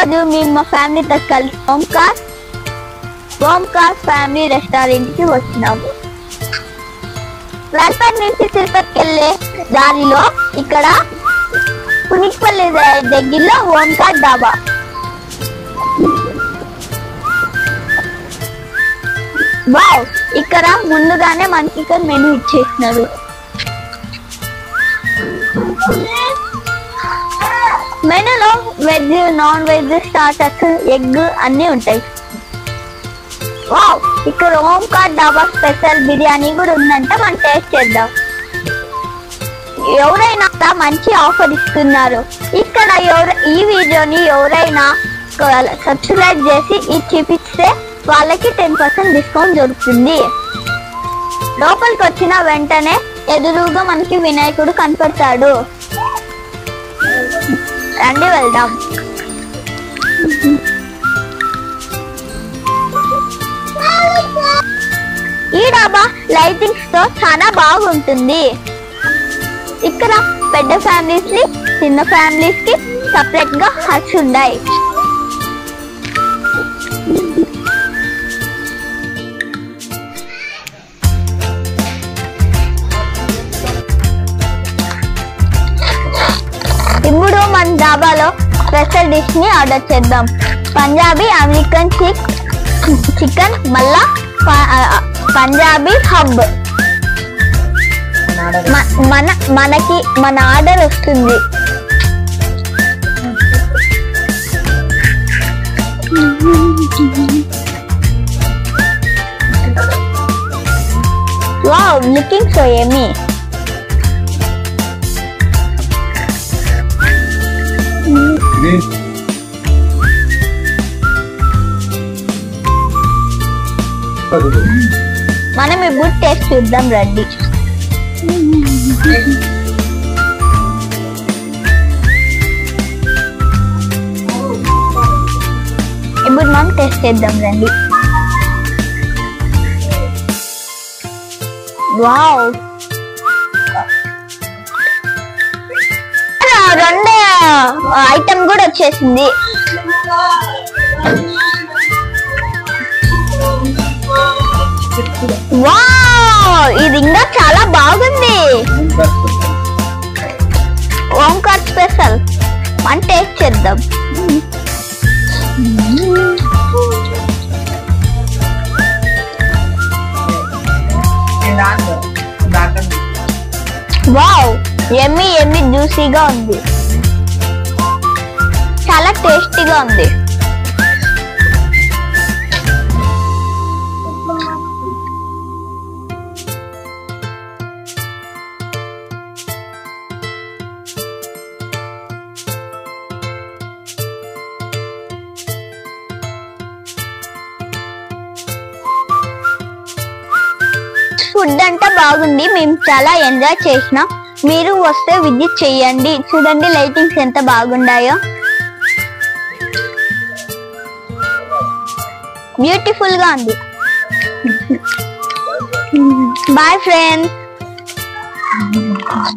రోజు మేము మా ఫ్యామిలీతో కలిసి ఓంకార్ ఫ్యామిలీ రెస్టారెంట్ కి వచ్చినాము. రాజపేట నుంచి తిరుపతికి వెళ్ళే దారిలో ఇక్కడ పునిక్పల్లి దగ్గరలో ఓంకార్ డాబా. వావ్, ఇక్కడ ముందుగానే మనకి ఇక్కడ మెనూ ఇచ్చేసినారు. మెనూలో veg, non veg, starters, egg అన్ని ఉంటాయి. వావ్, ఇక్కడ ఓంకార్ డాబా స్పెషల్ బిర్యానీ కూడా ఉందంటే మనం టేస్ట్ చేద్దాం. ఎవరైనా మంచి ఆఫర్ ఇస్తున్నారు. ఇక్కడ ఈ వీడియోని ఎవరైనా సబ్స్క్రైబ్ చేసి ఇది చూపిస్తే వాళ్ళకి 10% డిస్కౌంట్ దొరుకుతుంది. లోపలికి వచ్చిన వెంటనే ఎదురుగా మనకి వినాయకుడు కనపడతాడు. రండి వెళ్దాం. ఈ డాబా లైటింగ్స్ తో చాలా బాగుంటుంది. ఇక్కడ పెద్ద ఫ్యామిలీస్ కి చిన్న ఫ్యామిలీస్ కి సపరేట్ గా హట్స్ ఉన్నాయి. ఇప్పుడు మన డాబాలో స్పెషల్ డిష్ ని ఆర్డర్ చేద్దాం. పంజాబీ అమెరికన్ చికెన్ మళ్ళా పంజాబీ హబ్. మనకి మన ఆర్డర్ వస్తుంది. Wow, looking so yummy. మనం ఇప్పుడు టేస్ట్ చూద్దాం రండి. ఇప్పుడు మనం టేస్ట్ చేద్దాం రండి. వావ్, రెండో ఐటమ్ కూడా వచ్చేసింది. వావ్, ఇది ఇంకా చాలా బాగుంది. ఓంకార్ స్పెషల్ మనం టేస్ట్ చేద్దాం. వావ్, యమ్మీ యమ్మీ జ్యూసీగా ఉంది. చాలా టేస్టీగా ఉంది. ఫుడ్ అంతా బాగుంది. మేము చాలా ఎంజాయ్ చేసినాం. మీరు వస్తే విజిట్ చేయండి. చూడండి లైటింగ్స్ ఎంత బాగున్నాయో. బ్యూటిఫుల్ గా ఉంది. Bye friends.